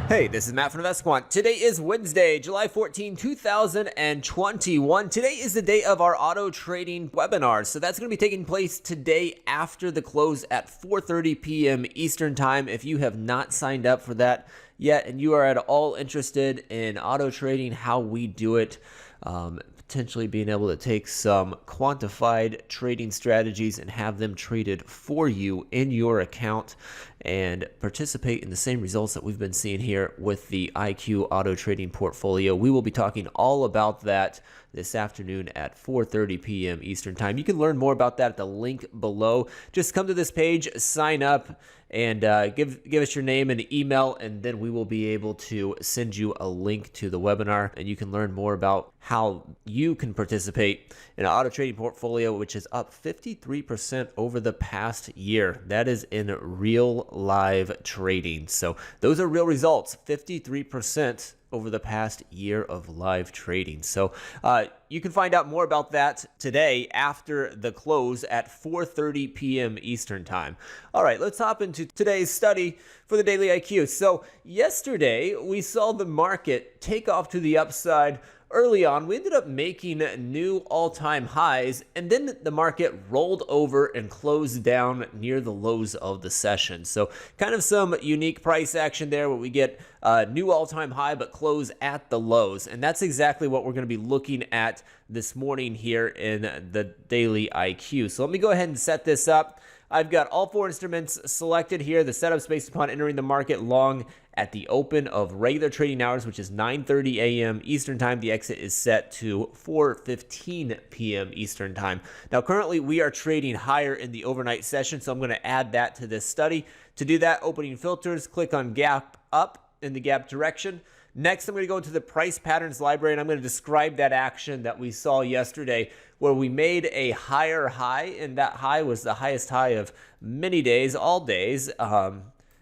Hey, this is Matt from InvestiQuant. Today is Wednesday, July 14, 2021. Today is the day of our auto trading webinar. So that's going to be taking place today after the close at 4:30 p.m. Eastern Time. If you have not signed up for that yet and you are at all interested in auto trading, how we do it, potentially being able to take some quantified trading strategies and have them traded for you in your account and participate in the same results that we've been seeing here with the IQ auto trading portfolio. We will be talking all about that this afternoon at 4:30 p.m. Eastern Time. You can learn more about that at the link below. Just come to this page, sign up, and give us your name and email, and then we will be able to send you a link to the webinar, and you can learn more about how you can participate in an auto trading portfolio, which is up 53% over the past year. That is in real live trading. So those are real results, 53% over the past year of live trading. So you can find out more about that today after the close at 4:30 p.m. Eastern Time. All right, let's hop into today's study for the Daily IQ. So yesterday, we saw the market take off to the upside. Early on, we ended up making new all-time highs, and then the market rolled over and closed down near the lows of the session. So kind of some unique price action there where we get a new all-time high but close at the lows. And that's exactly what we're going to be looking at this morning here in the Daily IQ. So let me go ahead and set this up. I've got all four instruments selected here. The setup's based upon entering the market long at the open of regular trading hours, which is 9:30 a.m. Eastern Time. The exit is set to 4:15 p.m. Eastern Time. Now, currently, we are trading higher in the overnight session, so I'm going to add that to this study. To do that, opening filters, click on gap up in the gap direction. Next, I'm going to go into the price patterns library, and I'm going to describe that action that we saw yesterday where we made a higher high, and that high was the highest high of many days, all days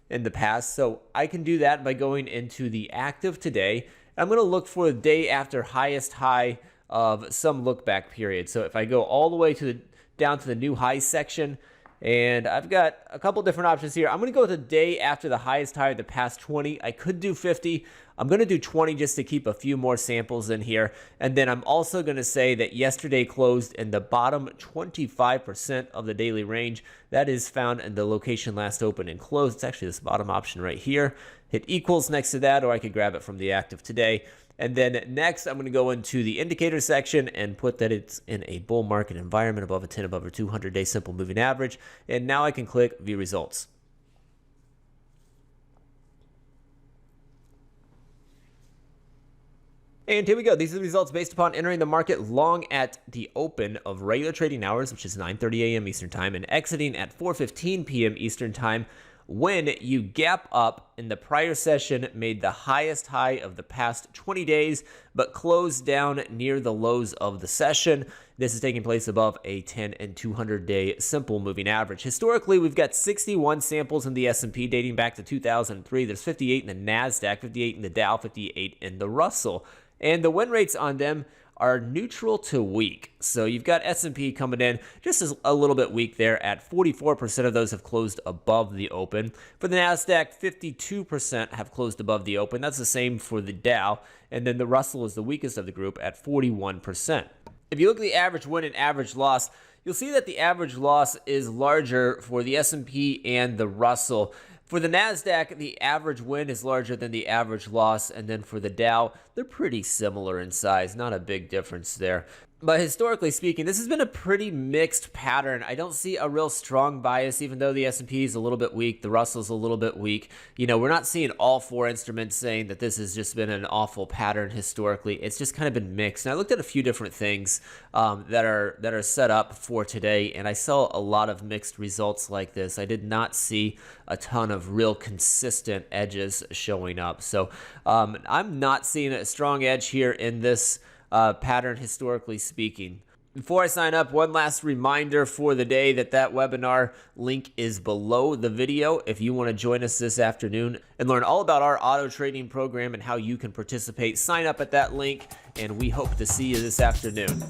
in the past. So I can do that by going into the active today. I'm going to look for the day after highest high of some look back period. So if I go all the way to down to the new high section, and I've got a couple different options here. I'm going to go with the day after the highest high of the past 20. I could do 50. I'm going to do 20 just to keep a few more samples in here. And then I'm also going to say that yesterday closed in the bottom 25% of the daily range. That is found in the location last open and closed. It's actually this bottom option right here. Hit equals next to that, or I could grab it from the active today. And then next, I'm going to go into the indicator section and put that it's in a bull market environment above a 10, above a 200-day simple moving average. And now I can click View Results. And here we go. These are the results based upon entering the market long at the open of regular trading hours, which is 9:30 a.m. Eastern Time, and exiting at 4:15 p.m. Eastern Time. When you gap up in the prior session, made the highest high of the past 20 days, but closed down near the lows of the session. This is taking place above a 10 and 200-day simple moving average. Historically, we've got 61 samples in the S&P dating back to 2003. There's 58 in the NASDAQ, 58 in the Dow, 58 in the Russell. And the win rates on them are neutral to weak. So you've got S&P coming in just as a little bit weak there at 44% of those have closed above the open. For the NASDAQ, 52% have closed above the open. That's the same for the Dow. And then the Russell is the weakest of the group at 41%. If you look at the average win and average loss, you'll see that the average loss is larger for the S&P and the Russell. For the NASDAQ, the average win is larger than the average loss, and then for the Dow, they're pretty similar in size, not a big difference there. But historically speaking, this has been a pretty mixed pattern. I don't see a real strong bias, even though the S&P is a little bit weak, the Russell's a little bit weak. You know, we're not seeing all four instruments saying that this has just been an awful pattern historically. It's just kind of been mixed. And I looked at a few different things that are set up for today, and I saw a lot of mixed results like this. I did not see a ton of real consistent edges showing up. So I'm not seeing a strong edge here in this pattern, historically speaking. Before I sign up, one last reminder for the day that webinar link is below the video if you want to join us this afternoon and learn all about our auto trading program and how you can participate. Sign up at that link, and we hope to see you this afternoon.